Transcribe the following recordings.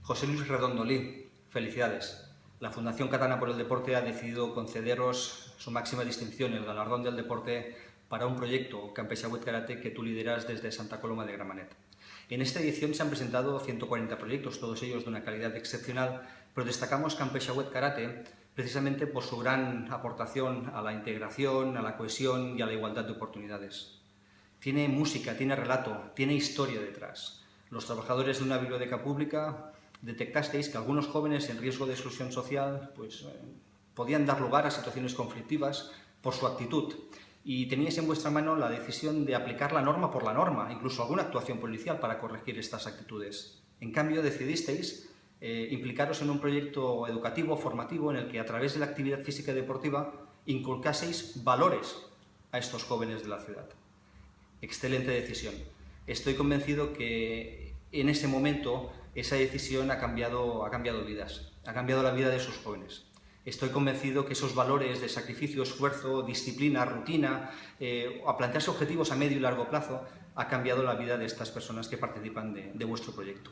José Luis Redondolí, felicidades. La Fundación Catalana por el Deporte ha decidido concederos su máxima distinción, el Galardón del Deporte, para un proyecto, Campeixauet Karate, que tú lideras desde Santa Coloma de Gramenet. En esta edición se han presentado 140 proyectos, todos ellos de una calidad excepcional, pero destacamos Campeixauet Karate precisamente por su gran aportación a la integración, a la cohesión y a la igualdad de oportunidades. Tiene música, tiene relato, tiene historia detrás. Los trabajadores de una biblioteca pública detectasteis que algunos jóvenes en riesgo de exclusión social podían dar lugar a situaciones conflictivas por su actitud, y teníais en vuestra mano la decisión de aplicar la norma por la norma, incluso alguna actuación policial para corregir estas actitudes. En cambio, decidisteis implicaros en un proyecto educativo, formativo, en el que a través de la actividad física y deportiva inculcaseis valores a estos jóvenes de la ciudad. Excelente decisión. Estoy convencido que en ese momento esa decisión ha cambiado vidas, ha cambiado la vida de sus jóvenes. Estoy convencido que esos valores de sacrificio, esfuerzo, disciplina, rutina, a plantearse objetivos a medio y largo plazo, ha cambiado la vida de estas personas que participan de vuestro proyecto.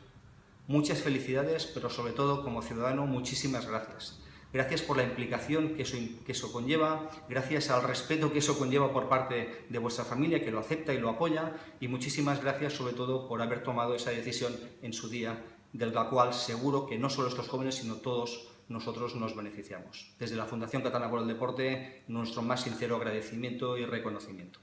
Muchas felicidades, pero sobre todo, como ciudadano, muchísimas gracias. Gracias por la implicación que eso conlleva, gracias al respeto que eso conlleva por parte de vuestra familia, que lo acepta y lo apoya, y muchísimas gracias sobre todo por haber tomado esa decisión en su día, de la cual seguro que no solo estos jóvenes, sino todos nosotros nos beneficiamos. Desde la Fundación Catalana por el Deporte, nuestro más sincero agradecimiento y reconocimiento.